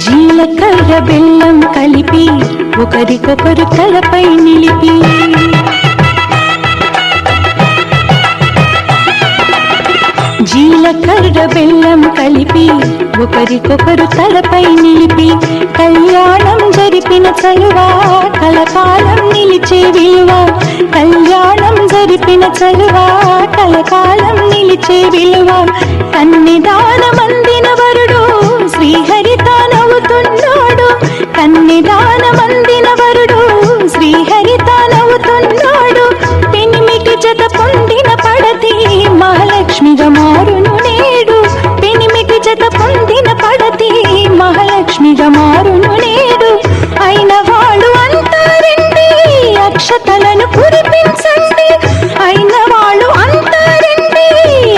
జీలకర్ర బెల్లం కలిపి ఒకరికొకరు తలపై నిలిపి జీలకర్ర బెల్లం కలిపి ఒకరికొకరు తలపై నిలిపి కళ్యాణం జరిపిన చలువా కలకాలం నిలిచే విలువ కళ్యాణం జరిపిన చలువా కలకాలం నిలిచే విలువ కన్నిదానమందిన వరుడు శ్రీహరి తానవుతున్నాడు కన్నిదానమందిన వరుడు శ్రీహరి తానవుతున్నాడు పెనిమిటి జత పొందిన పడతి మహాలక్ష్మిగా మారును నేడు పెనిమిటి జత పొందిన పడతి మహాలక్ష్మిగా మారును నేడు అయిన వాళ్ళు అంటారండి అక్షతలను కురిపించండి అయిన వాళ్ళు అంటారండి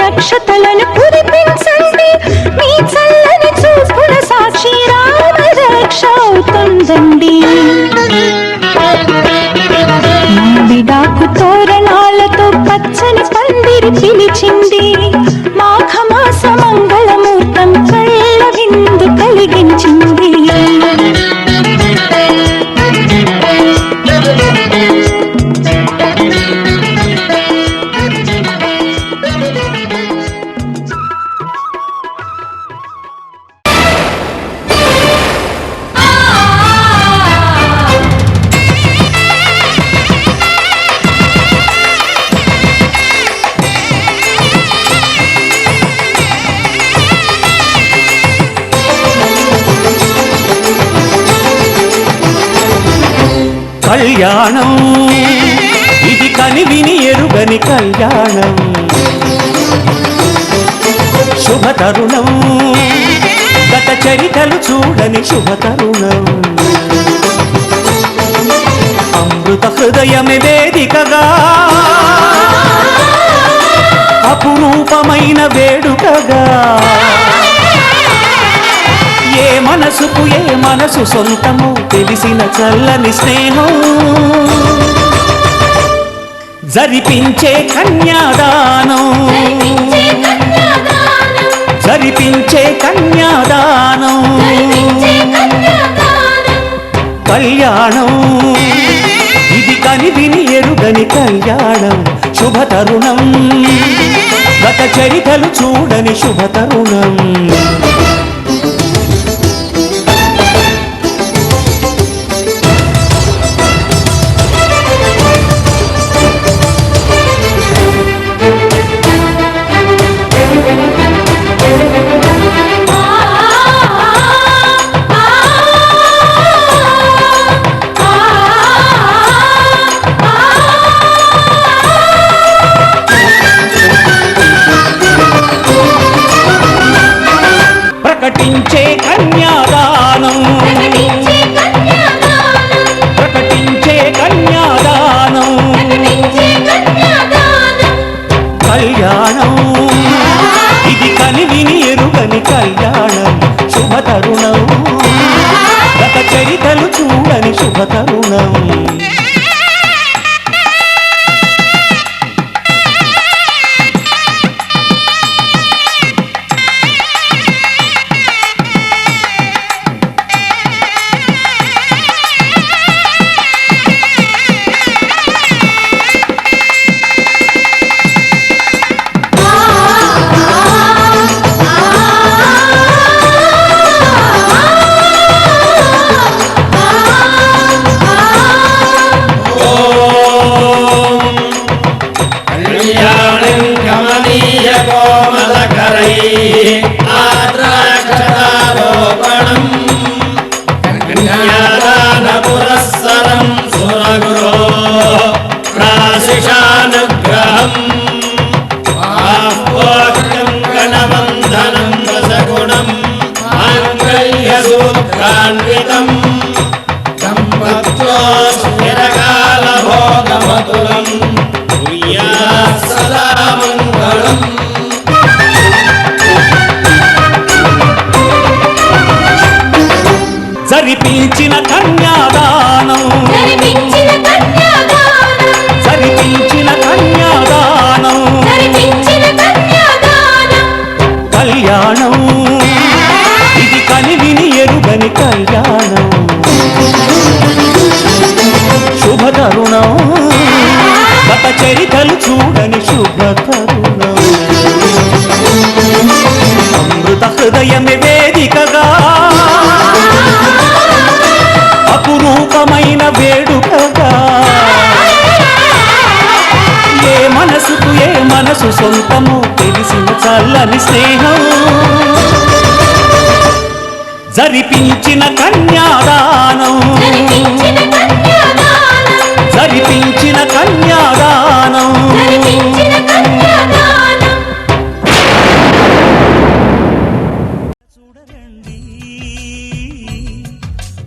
అక్షతలను కురిపించండి మీ చల్లని చూపుల సాక్షి రామరక్ష అవుతుందండి మామిడాకు తోరణాలతో పచ్చని పందిరి పిలిచింది మాఘమాస మంగళమూర్తం కళ్ళ విందు కలిగించింది కళ్యాణం ఇది కనివిని ఎరుగని కళ్యాణం శుభతరుణం గత చరితలు చూడని శుభతరుణం అమృత హృదయమే వేదికగా అపురూపమైన వేడుకగా ఏ మనసుకు ఏ మనసు సొంతము తెలిసిన చల్లని స్నేహం జరిపించే కన్యాదానం జరిపించే కన్యాదానం కళ్యాణం ఇది కనివిని ఎరుగని కళ్యాణం శుభతరుణం గత చరితలు చూడని శుభతరుణం ప్రకటించే కన్యాదానం ప్రకటించే కన్యాదానం కళ్యాణం ఇది కనివిని ఎరుగని కళ్యాణం శుభతరుణం గత చరితలు చూడని శుభతరుణం జరిపించిన కన్యాదానం జరిపించిన కన్యాదానం కళ్యాణం ఇది కనివిని ఎరుగని తరుణం అమృత హృదయమే వేదికగా అపురూపమైన వేడుకగా ఏ మనసుకు ఏ మనసు సొంతమో తెలిసిన చల్లని స్నేహం జరిపించిన కన్యాదానం జరిపించిన కన్యాదానం చూడరండి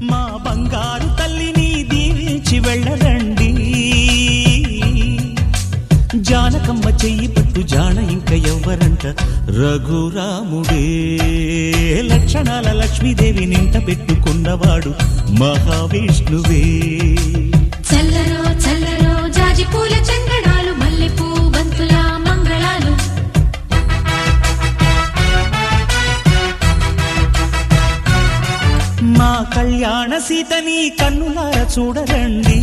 మా బంగారు తల్లిని దీవించి వెళ్ళరండి జానకమ్మ చెయ్యి పట్టు జాన ఇంక ఎవ్వరంట రఘురాముడే లక్షణాల లక్ష్మీదేవి నింట పెట్టుకున్నవాడు మహావిష్ణువే చల్లరో చల్లరో జాజి పూల చందనాలు మల్లెపూ బంతుల మంగళాలు మా కళ్యాణ సీతని కన్నులార చూడరండి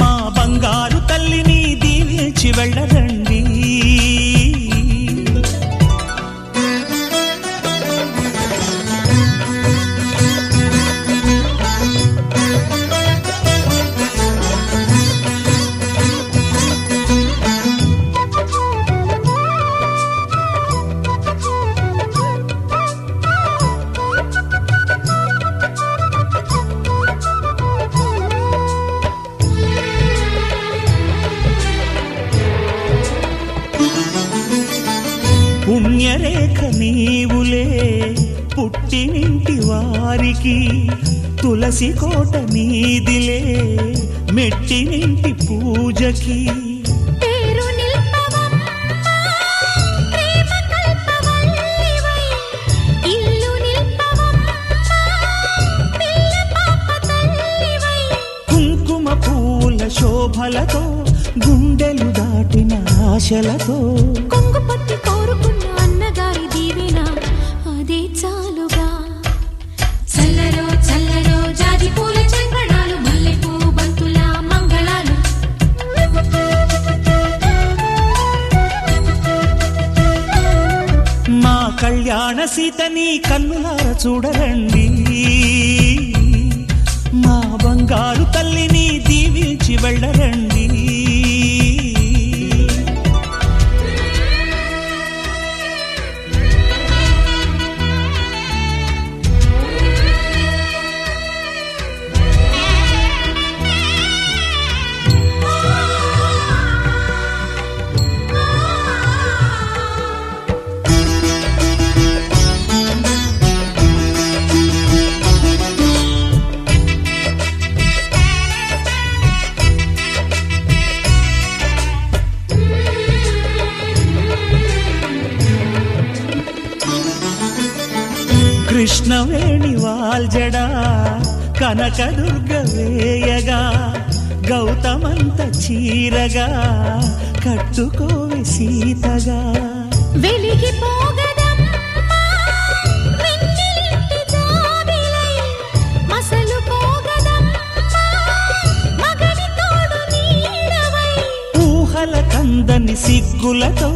మా బంగారు తల్లిని దీవించి వెళ్ళరండి పుణ్యరేఖ నీవులే పుట్టినింటి వారికి తులసి కోట నీదిలే మెట్టినింటి పూజకి పేరు నిల్పవమ్మా ప్రేమ కల్పవల్లివై ఇల్లు నిల్పవమ్మా పిల్ల పాప తల్లివై కుంకుమ పూల శోభలతో గుండెలు దాటిన ఆశలతో కొంగు పట్టి కోరుకున్న అన్నగారి దీవెన అదే చాలుగా చల్లరో చల్లరో జాజి పూల చందనాలు మల్లెపూ బంతుల మంగళాలు మా కళ్యాణ సీతని కన్నులార చూడరండి మా బంగారు తల్లిని దీవించి వెళ్ళరండి కృష్ణవేణి వాల్జడా కనకదుర్గ వేయగా గౌతమంత చీరగా కట్టుకోవి సీతగా వెలిగిపోగదమ్మా వెన్నెలింటి జాబిలై మసలుకోగదమ్మా మగని తోడు నీడవై ఊహల కందని సిగ్గులతో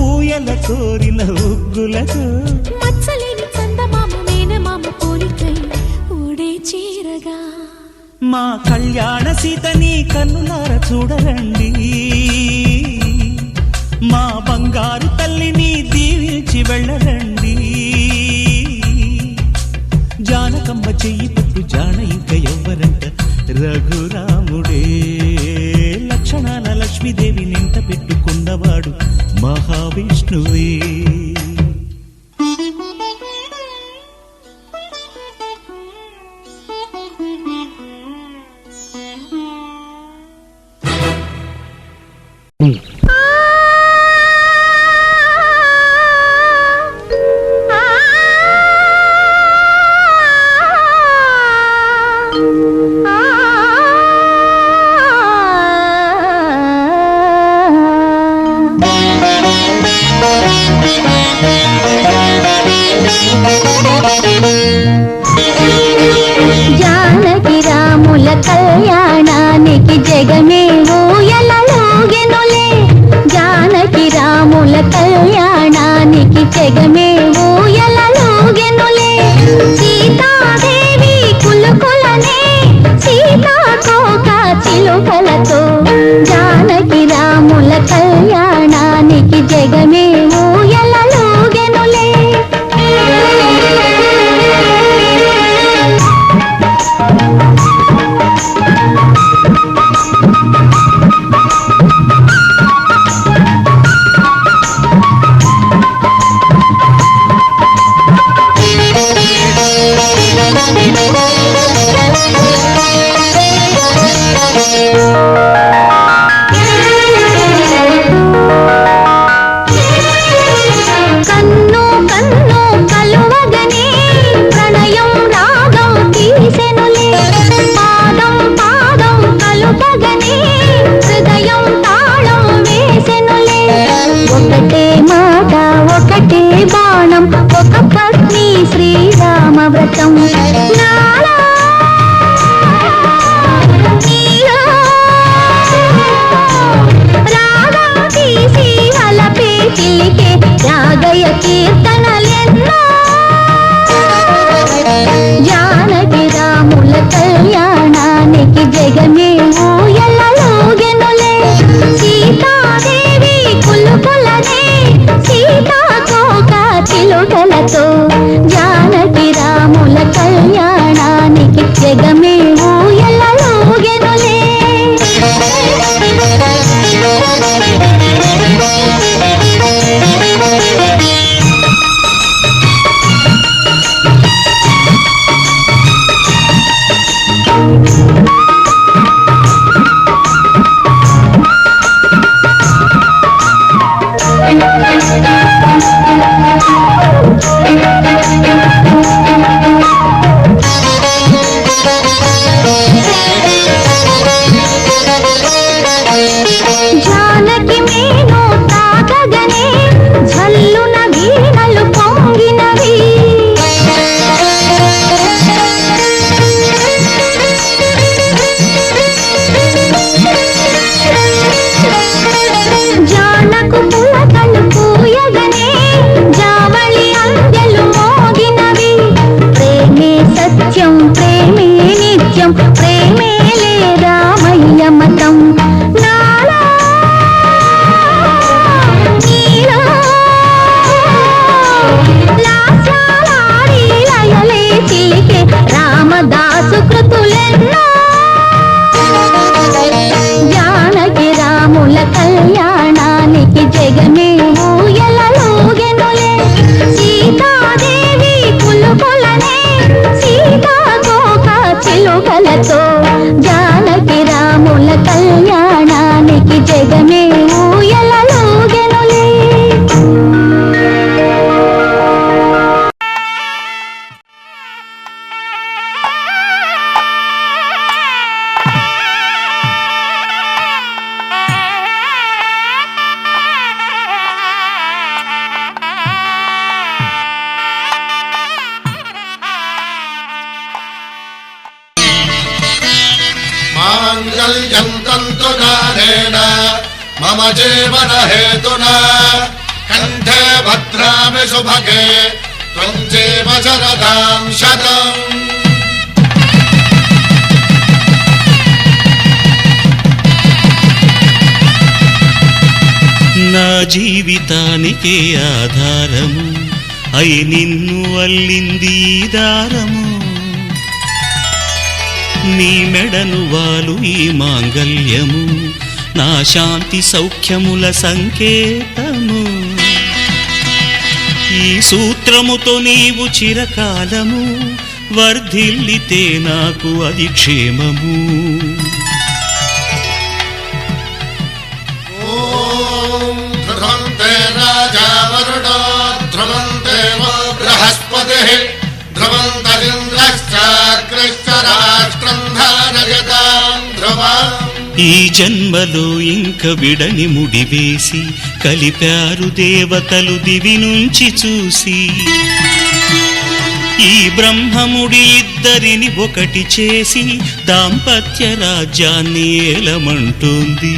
ఊయల కోరిన ఉగ్గులతో మచ్చలేని చందమామ మేనమామ పోలికై ఊడే చీరగా మా కళ్యాణ సీతని కన్నులార చూడరండి మా బంగారు తల్లిని దీవించి వెళ్ళరండి జానకమ్మ చెయ్యి పట్టు జాన ఇంక ఎవ్వరంట రఘురాముడే లక్షణాల లక్ష్మీదేవి నింట పెట్టుకున్నవాడు మహావిష్ణువే అమృతం నాలో నీలో రాగం తీసి అలపే చిలికే రాగయ కీర్తనలెన్నో జానకి రాముల కళ్యాణానికి జగమే ఊయలలోగెనులే సీతాదేవి కులుకులనే సీతాకోక చిలుకలతో జానకి రాముల కళ్యాణానికి జగమే ఊయలలోగెనులే జానకి మేను తాకగనే జల్లున వీణలు పొంగినవి జానకు పులకలు పూయగనే జావళి అందెలు మోగినవి ప్రేమే సత్యం ప్రేమే నిత్యం ప్రేమే రామయ్య మతం నాలో నీలో లాస్యాలాడి లయలే చిలికే రామదాసు కృతులెన్నో జానకి రాముల కళ్యాణానికి జగమే ఊయలలోగెనులే సీతాదేవి కులుకులనే సీతాకోక చిలుకలతో జానకి రాముల కళ్యాణానికి జగమే ఊయలలోగెనులే माङ्गल्यं तन्तुनानेन मम जीवन हेतुना कण्ठे भद्रामि सुभगे त्वं जीव शरदां शतम् నా జీవితానికే ఆధారము అయి నిన్ను అల్లింది ఈ దారము నీ మెడను వాలు ఈ మాంగల్యము నా శాంతి సౌఖ్యముల సంకేతము ఈ సూత్రముతో నీవు చిరకాలము వర్ధిల్లితే నాకు అది క్షేమము ध्रुवन्ते राजा वरुणो ध्रुवन्ते वो बृहस्पतिः ध्रुवन्तरिन्द्रश्चाग्रश्च राष्ट्रं धारयतां ध्रुवम् ఈ జన్మలో ఇంక విడని ముడివేసి కలిపారు దేవతలు దివి నుంచి చూసి ఈ బ్రహ్మముడి ఇద్దరిని ఒకటి చేసి దాంపత్య రాజ్యాన్ని ఏలమంటుంది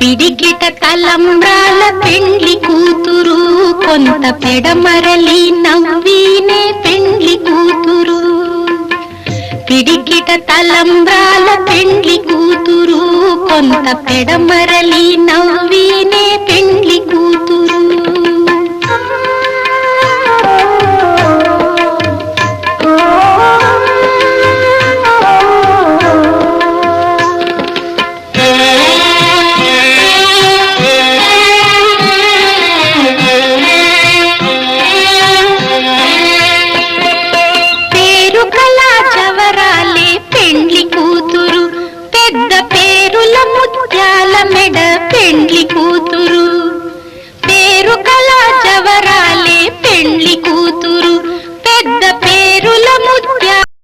పిడికిట తలంబ్రాల పెండ్లి కూతురు కొంత పెడమరలి నవ్వీనే పెండ్లి కూతురు పిడికిట తలంబ్రాల పెండ్లి కూతురు కొంత పెడమరలి నవ్వీనే పెండ్లి కూతురు పెద్ద పేరుల ముత్యాల మెడ పెండ్లి కూతురు